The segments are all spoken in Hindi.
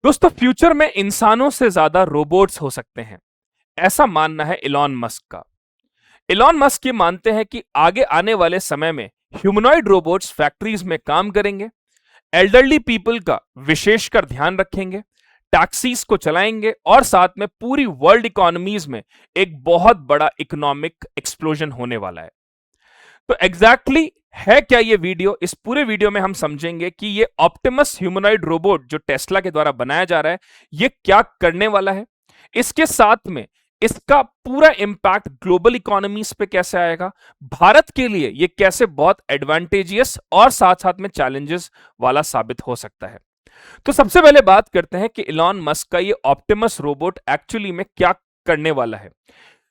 दोस्तों फ्यूचर में इंसानों से ज्यादा रोबोट्स हो सकते हैं, ऐसा मानना है इलॉन मस्क का। इलॉन मस्क ये मानते हैं कि आगे आने वाले समय में ह्यूमनॉइड रोबोट्स फैक्ट्रीज में काम करेंगे, एल्डरली पीपल का विशेषकर ध्यान रखेंगे, टैक्सीज को चलाएंगे और साथ में पूरी वर्ल्ड इकोनॉमीज में एक बहुत बड़ा इकोनॉमिक एक्सप्लोजन होने वाला है। तो एग्जैक्टली exactly है क्या ये वीडियो? इस पूरे वीडियो में हम समझेंगे कि ये ऑप्टिमस ह्यूमनॉइड रोबोट जो टेस्ला के द्वारा बनाया जा रहा है, ये क्या करने वाला है। इसके साथ में इसका पूरा इंपैक्ट ग्लोबल इकोनॉमीज पे कैसे आएगा, भारत के लिए ये कैसे बहुत एडवांटेजियस और साथ साथ में चैलेंजेस वाला साबित हो सकता है। तो सबसे पहले बात करते हैं कि इलॉन मस्क का ये ऑप्टिमस रोबोट एक्चुअली में क्या करने वाला है।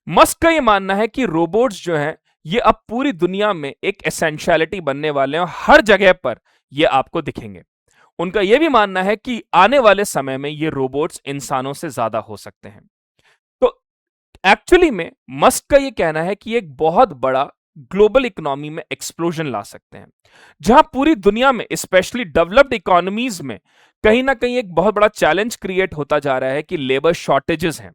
मस्क का ये मानना है कि रोबोट्स जो हैं ये अब पूरी दुनिया में एक एसेंशियलिटी बनने वाले हैं और हर जगह पर ये आपको दिखेंगे। उनका यह भी मानना है कि आने वाले समय में ये रोबोट्स इंसानों से ज्यादा हो सकते हैं। तो एक्चुअली में मस्क का ये कहना है कि एक बहुत बड़ा ग्लोबल इकोनॉमी में एक्सप्लोजन ला सकते हैं, जहां पूरी दुनिया में स्पेशली डेवलप्ड इकोनॉमीज में कहीं ना कहीं एक बहुत बड़ा चैलेंज क्रिएट होता जा रहा है कि लेबर शॉर्टेजेस हैं।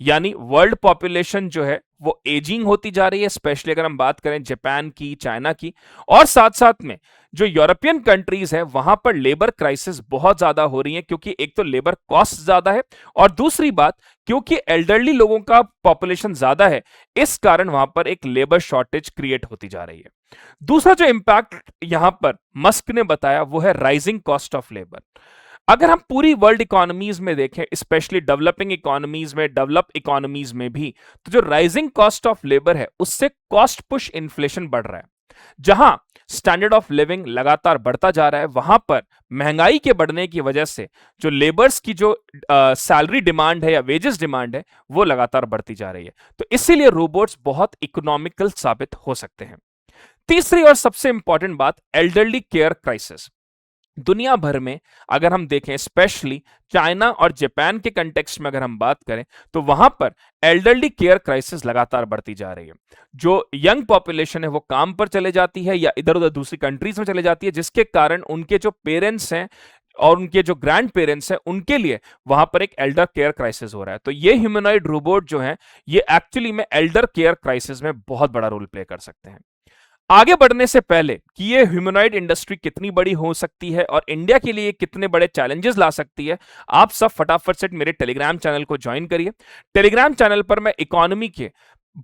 यानी वर्ल्ड पॉपुलेशन जो है वो एजिंग होती जा रही है, स्पेशली अगर हम बात करें जापान की, चाइना की, और साथ साथ में जो यूरोपियन कंट्रीज है वहां पर लेबर क्राइसिस बहुत ज्यादा हो रही है, क्योंकि एक तो लेबर कॉस्ट ज्यादा है और दूसरी बात क्योंकि एल्डरली लोगों का पॉपुलेशन ज्यादा है, इस कारण वहां पर एक लेबर शॉर्टेज क्रिएट होती जा रही है। दूसरा जो इंपैक्ट यहां पर मस्क ने बताया वो है राइजिंग कॉस्ट ऑफ लेबर। अगर हम पूरी वर्ल्ड इकोनॉमीज में देखें, स्पेशली डेवलपिंग इकोनॉमीज में, डेवलप इकोनॉमीज में भी, तो जो राइजिंग कॉस्ट ऑफ लेबर है उससे कॉस्ट पुश इन्फ्लेशन बढ़ रहा है। जहां स्टैंडर्ड ऑफ लिविंग लगातार बढ़ता जा रहा है, वहां पर महंगाई के बढ़ने की वजह से जो लेबर्स की जो सैलरी डिमांड है या वेजेस डिमांड है वो लगातार बढ़ती जा रही है। तो इसीलिए रोबोट्स बहुत इकोनॉमिकल साबित हो सकते हैं। तीसरी और सबसे इंपॉर्टेंट बात, एल्डरली केयर क्राइसिस। दुनिया भर में अगर हम देखें, स्पेशली चाइना और जापान के कंटेक्स्ट में अगर हम बात करें, तो वहां पर एल्डरली केयर क्राइसिस लगातार बढ़ती जा रही है। जो यंग पॉपुलेशन है वो काम पर चले जाती है या इधर उधर दूसरी कंट्रीज में चले जाती है, जिसके कारण उनके जो पेरेंट्स हैं और उनके जो ग्रैंड पेरेंट्स हैं उनके लिए वहां पर एक एल्डर केयर क्राइसिस हो रहा है। तो ये ह्यूमनॉइड रोबोट जो है ये एक्चुअली में एल्डर केयर क्राइसिस में बहुत बड़ा रोल प्ले कर सकते हैं। आगे बढ़ने से पहले कि ये ह्यूमनॉइड इंडस्ट्री कितनी बड़ी हो सकती है और इंडिया के लिए कितने बड़े चैलेंजेस ला सकती है, आप सब फटाफट से मेरे टेलीग्राम चैनल को ज्वाइन करिए। टेलीग्राम चैनल पर मैं इकोनॉमी के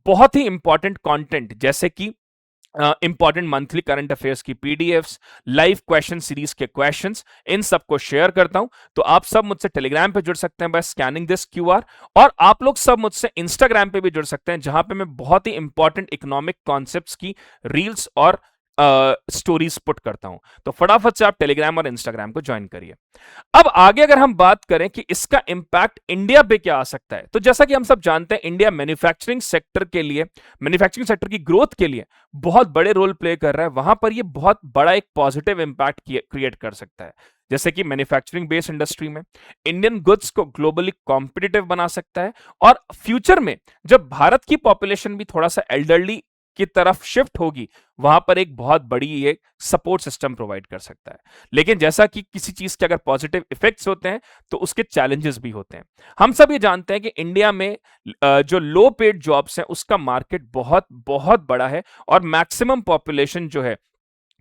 बहुत ही इंपॉर्टेंट कंटेंट जैसे कि इंपॉर्टेंट मंथली करंट अफेयर्स की पीडीएफ्स, लाइव क्वेश्चन सीरीज के क्वेश्चंस, इन सबको शेयर करता हूं। तो आप सब मुझसे टेलीग्राम पे जुड़ सकते हैं बाय स्कैनिंग दिस क्यूआर, और आप लोग सब मुझसे इंस्टाग्राम पे भी जुड़ सकते हैं, जहां पे मैं बहुत ही इंपॉर्टेंट इकोनॉमिक कॉन्सेप्ट्स की रील्स और स्टोरीज पुट करता हूं। तो फटाफट से आप टेलीग्राम और इंस्टाग्राम को ज्वाइन करिए। अब आगे अगर हम बात करें कि इसका इंपैक्ट इंडिया पे क्या आ सकता है, तो जैसा कि हम सब जानते हैं इंडिया मैन्युफैक्चरिंग सेक्टर के लिए, मैन्युफैक्चरिंग सेक्टर की ग्रोथ के लिए बहुत बड़े रोल प्ले कर रहा है। वहां पर ये बहुत बड़ा एक पॉजिटिव इंपैक्ट क्रिएट कर सकता है, जैसे कि मैन्युफैक्चरिंग बेस्ड इंडस्ट्री में इंडियन गुड्स को ग्लोबली कॉम्पिटिटिव बना सकता है। और फ्यूचर में जब भारत की पॉपुलेशन भी थोड़ा सा एल्डरली की तरफ शिफ्ट होगी, वहां पर एक बहुत बड़ी एक सपोर्ट सिस्टम प्रोवाइड कर सकता है। लेकिन जैसा कि किसी चीज के अगर पॉजिटिव इफेक्ट्स होते हैं तो उसके चैलेंजेस भी होते हैं। हम सब ये जानते हैं कि इंडिया में जो लो पेड जॉब्स हैं उसका मार्केट बहुत बहुत बड़ा है और मैक्सिमम पॉपुलेशन जो है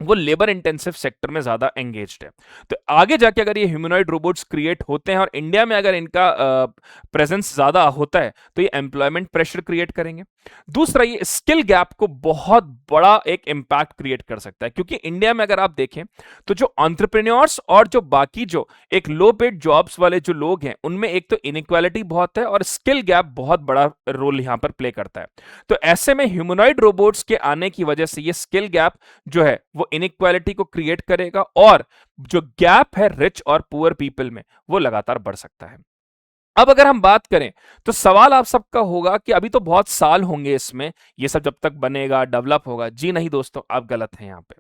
वो लेबर इंटेंसिव सेक्टर में ज्यादा एंगेज्ड है। तो आगे जाके अगर ये ह्यूमनॉइड रोबोट्स क्रिएट होते हैं और इंडिया में अगर इनका प्रेजेंस ज्यादा होता है तो ये एम्प्लॉयमेंट प्रेशर क्रिएट करेंगे। दूसरा, ये स्किल गैप को बहुत बड़ा एक इंपैक्ट क्रिएट कर सकता है, क्योंकि इंडिया में अगर आप देखें तो जो एंटरप्रेन्योर्स और जो बाकी जो एक लो पेड जॉब्स वाले जो लोग हैं उनमें एक तो इनइक्वालिटी बहुत है और स्किल गैप बहुत बड़ा रोल यहां पर प्ले करता है। तो ऐसे में ह्यूमनॉइड रोबोट्स के आने की वजह से ये स्किल गैप जो है वो इनइक्वालिटी को क्रिएट करेगा और जो गैप है रिच और पुअर पीपल में वो लगातार बढ़ सकता है। अब अगर हम बात करें तो सवाल आप सबका होगा कि अभी तो बहुत साल होंगे इसमें, ये सब जब तक बनेगा डेवलप होगा। जी नहीं दोस्तों, आप गलत हैं। यहां पे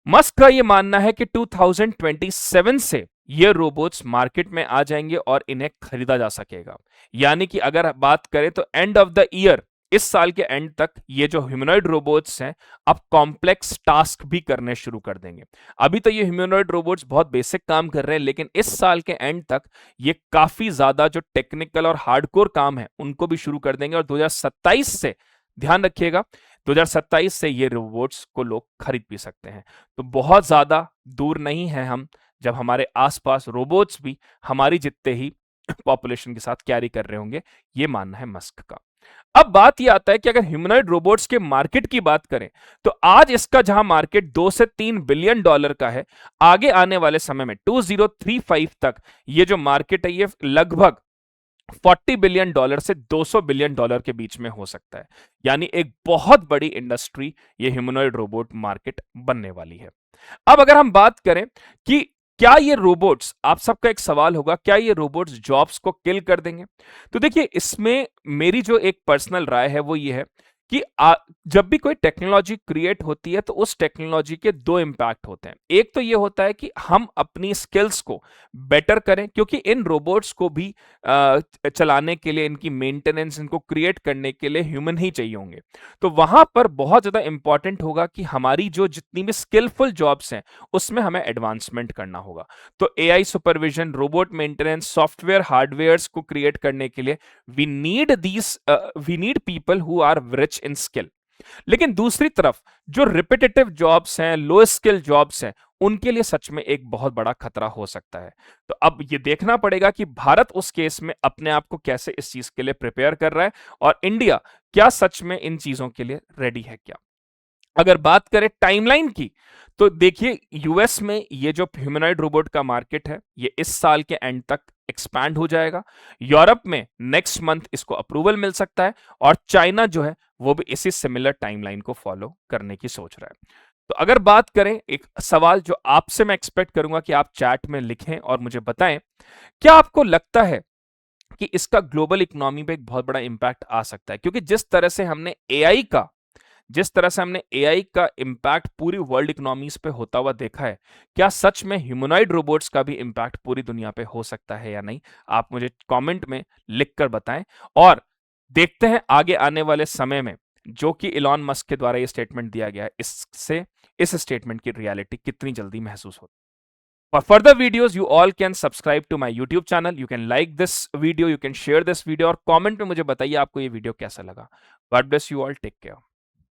मस्क का ये मानना है कि 2027 से ये रोबोट्स मार्केट में आ जाएंगे और इन्हें खरीदा जा सकेगा। यानी कि अगर बात करें तो एंड ऑफ द ईयर इस साल के एंड तक ये जो ह्यूमनॉइड रोबोट्स हैं अब कॉम्प्लेक्स टास्क भी करने शुरू कर देंगे। अभी तो ये ह्यूमनॉइड रोबोट्स बहुत बेसिक काम कर रहे हैं, लेकिन इस साल के एंड तक ये काफी ज्यादा जो टेक्निकल और हार्डकोर काम है उनको भी शुरू कर देंगे। और 2027 से, ध्यान रखिएगा, 2027 से ये रोबोट्स को लोग खरीद भी सकते हैं। तो बहुत ज्यादा दूर नहीं है हम जब हमारे आसपास रोबोट्स भी हमारी जितने ही पॉपुलेशन के साथ कैरी कर रहे होंगे, ये मानना है मस्क का। अब बात ये आता है कि अगर ह्यूमनॉइड रोबोट्स के मार्केट की बात करें तो आज इसका जहां मार्केट 2 से 3 बिलियन डॉलर का है, आगे आने वाले समय में 2035 तक ये जो मार्केट है ये लगभग 40 बिलियन डॉलर से 200 बिलियन डॉलर के बीच में हो सकता है। यानी एक बहुत बड़ी इंडस्ट्री ये ह्यूमनॉइड रोबोट मार्केट बनने वाली है। अब अगर हम बात करें कि क्या ये रोबोट्स, आप सबका एक सवाल होगा, क्या ये रोबोट्स जॉब्स को किल कर देंगे? तो देखिए, इसमें मेरी जो एक पर्सनल राय है वो ये है कि जब भी कोई टेक्नोलॉजी क्रिएट होती है तो उस टेक्नोलॉजी के दो इंपैक्ट होते हैं। एक तो ये होता है कि हम अपनी स्किल्स को बेटर करें, क्योंकि इन रोबोट्स को भी चलाने के लिए, इनकी मेंटेनेंस, इनको क्रिएट करने के लिए ह्यूमन ही चाहिए होंगे। तो वहां पर बहुत ज्यादा इंपॉर्टेंट होगा कि हमारी जो जितनी भी स्किलफुल जॉब्स हैं उसमें हमें एडवांसमेंट करना होगा। तो AI supervision, robot maintenance, software hardwares को क्रिएट करने के लिए we need people who are rich in skill. लेकिन दूसरी तरफ जो रिपीटेटिव जॉब्स हैं, लो स्किल जॉब्स हैं, उनके लिए सच में एक बहुत बड़ा खतरा हो सकता है। तो अब ये देखना पड़ेगा कि भारत उस केस में अपने आप को कैसे इस चीज के लिए प्रिपेयर कर रहा है, और इंडिया क्या सच में इन चीजों के लिए रेडी है क्या। अगर बात करें टाइमलाइन की, तो देखिए, यूएस में ये जो ह्यूमनॉइड रोबोट का मार्केट है ये इस साल के एंड तक एक्सपैंड हो जाएगा। यूरोप में नेक्स्ट मंथ इसको अप्रूवल मिल सकता है, और चाइना जो है वो भी इसी सिमिलर टाइमलाइन को फॉलो करने की सोच रहा है। तो अगर बात करें, एक सवाल जो आपसे मैं एक्सपेक्ट करूंगा कि आप चैट में लिखें और मुझे बताएं, क्या आपको लगता है कि इसका ग्लोबल इकोनॉमी पे एक बहुत बड़ा इंपैक्ट आ सकता है? क्योंकि जिस तरह से हमने एआई का इंपैक्ट पूरी वर्ल्ड इकोनॉमीज पे होता हुआ देखा है, क्या सच में ह्यूमनॉइड रोबोट्स का भी इंपैक्ट पूरी दुनिया पे हो सकता है या नहीं? आप मुझे कमेंट में लिखकर बताएं, और देखते हैं आगे आने वाले समय में जो कि इलॉन मस्क के द्वारा ये स्टेटमेंट दिया गया है, इससे इस स्टेटमेंट की रियलिटी कितनी जल्दी महसूस होती है। For further videos, you all can subscribe to my YouTube channel. You can like this video, you can share this video, और comment में मुझे बताइए आपको ये वीडियो कैसा लगा। God bless you all. Take care.